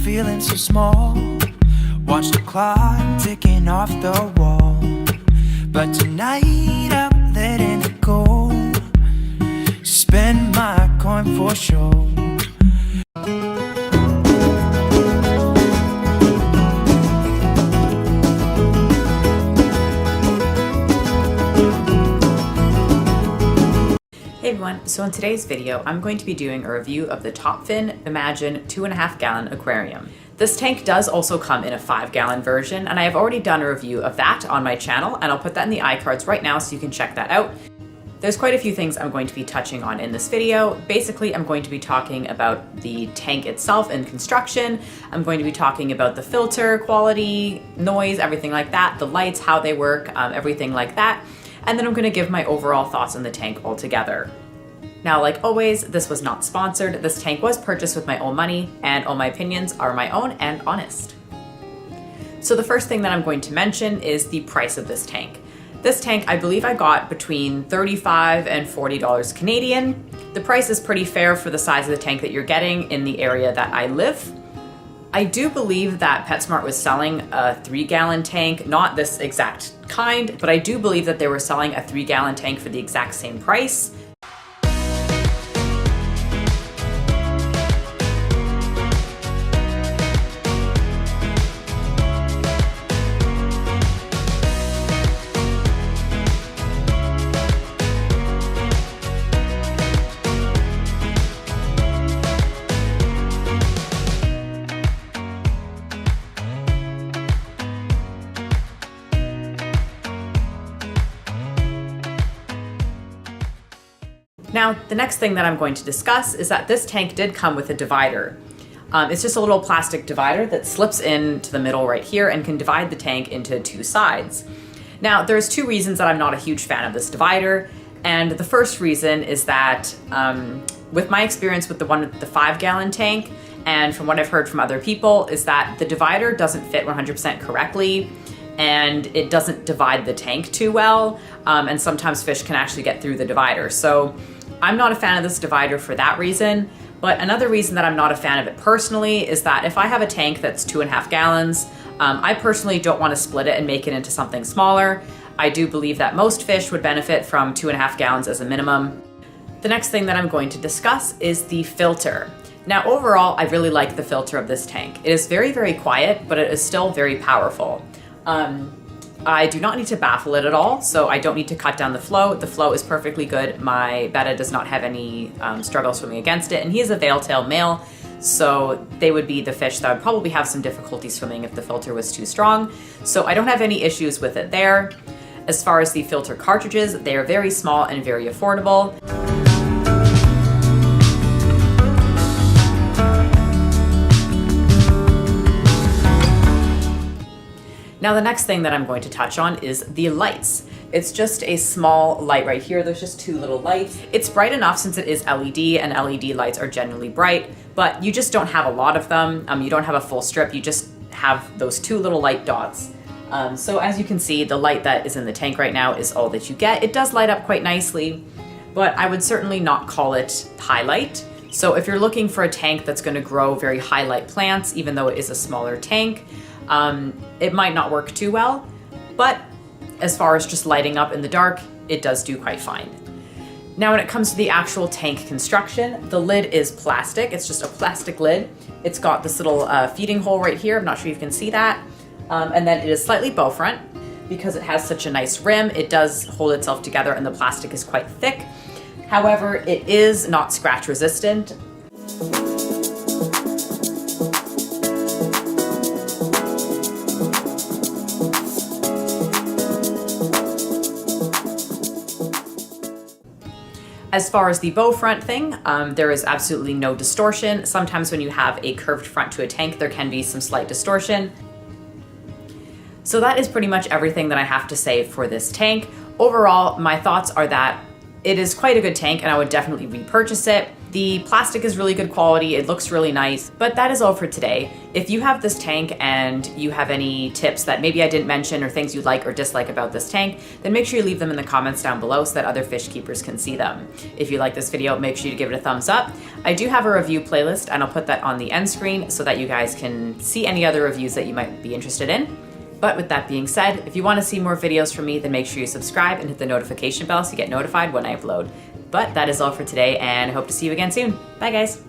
feeling so small. Watch the clock ticking off the wall. But tonight I'm letting it go. Spend my coin for sure. Hey everyone, so in today's video, I'm going to be doing a review of the Topfin Imagine 2.5 gallon aquarium. This tank does also come in a 5-gallon version, and I have already done a review of that on my channel, and I'll put that in the iCards right now so you can check that out. There's quite a few things I'm going to be touching on in this video. Basically, I'm going to be talking about the tank itself and construction. I'm going to be talking about the filter quality, noise, everything like that, the lights, how they work, everything like that. And then I'm going to give my overall thoughts on the tank altogether. Now, like always, this was not sponsored. This tank was purchased with my own money, and all my opinions are my own and honest. So the first thing that I'm going to mention is the price of this tank. This tank, I believe I got between $35 and $40 Canadian. The price is pretty fair for the size of the tank that you're getting in the area that I live. I do believe that PetSmart was selling a 3-gallon tank, not this exact kind, but I do believe that they were selling a 3-gallon tank for the exact same price. Now, the next thing that I'm going to discuss is that this tank did come with a divider. It's just a little plastic divider that slips into the middle right here and can divide the tank into 2 sides. Now, there's 2 reasons that I'm not a huge fan of this divider. And the first reason is that with my experience with the 5-gallon tank, and from what I've heard from other people, is that the divider doesn't fit 100% correctly, and it doesn't divide the tank too well, and sometimes fish can actually get through the divider. So I'm not a fan of this divider for that reason, but another reason that I'm not a fan of it personally is that if I have a tank that's 2.5 gallons, I personally don't want to split it and make it into something smaller. I do believe that most fish would benefit from 2.5 gallons as a minimum. The next thing that I'm going to discuss is the filter. Now, overall, I really like the filter of this tank. It is very, very quiet, but it is still very powerful. I do not need to baffle it at all, so I don't need to cut down the flow. The flow is perfectly good. My Betta does not have any struggle swimming against it, and he is a veil-tailed male, so they would be the fish that would probably have some difficulty swimming if the filter was too strong. So I don't have any issues with it there. As far as the filter cartridges, they are very small and very affordable. Now, the next thing that I'm going to touch on is the lights. It's just a small light right here. There's just 2 little lights. It's bright enough since it is LED, and LED lights are generally bright, but you just don't have a lot of them. You don't have a full strip. You just have those 2 little light dots. So as you can see, the light that is in the tank right now is all that you get. It does light up quite nicely, but I would certainly not call it highlight. So if you're looking for a tank that's going to grow very highlight plants, even though it is a smaller tank, it might not work too well, but as far as just lighting up in the dark, it does do quite fine. Now, when it comes to the actual tank construction, the lid is plastic. It's just a plastic lid. It's got this little feeding hole right here. I'm not sure if you can see that. And then it is slightly bow front. Because it has such a nice rim, it does hold itself together and the plastic is quite thick. However, it is not scratch resistant. As far as the bow front thing, there is absolutely no distortion. Sometimes when you have a curved front to a tank, there can be some slight distortion. So that is pretty much everything that I have to say for this tank. Overall, my thoughts are that it is quite a good tank and I would definitely repurchase it. The plastic is really good quality, it looks really nice, but that is all for today. If you have this tank and you have any tips that maybe I didn't mention or things you like or dislike about this tank, then make sure you leave them in the comments down below so that other fish keepers can see them. If you like this video, make sure you give it a thumbs up. I do have a review playlist and I'll put that on the end screen so that you guys can see any other reviews that you might be interested in. But with that being said, if you want to see more videos from me, then make sure you subscribe and hit the notification bell so you get notified when I upload. But that is all for today, and I hope to see you again soon. Bye, guys.